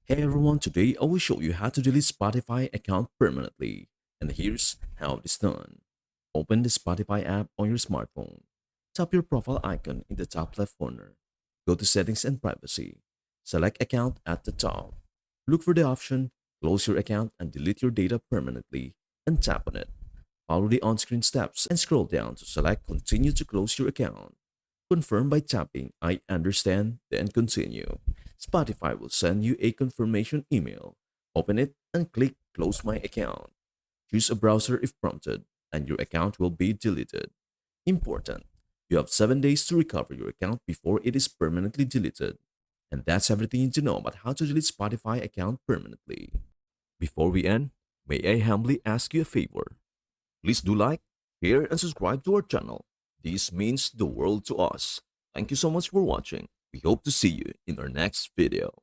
Hey everyone, today I will show you how to delete Spotify account permanently. And here's how it is done. Open the Spotify app on your smartphone. Tap your profile icon in the top left corner. Go to Settings and Privacy. Select Account at the top. Look for the option Close your account and delete your data permanently and tap on it. Follow the on-screen steps and scroll down to select Continue to close your account. Confirm by tapping I understand, then continue. Spotify will send you a confirmation email. Open it and click Close My Account. Choose a browser if prompted, and your account will be deleted. Important. You have 7 days to recover your account before it is permanently deleted. And that's everything you need to know about how to delete Spotify account permanently. Before we end, may I humbly ask you a favor? Please do like, share, and subscribe to our channel. This means the world to us. Thank you so much for watching. We hope to see you in our next video.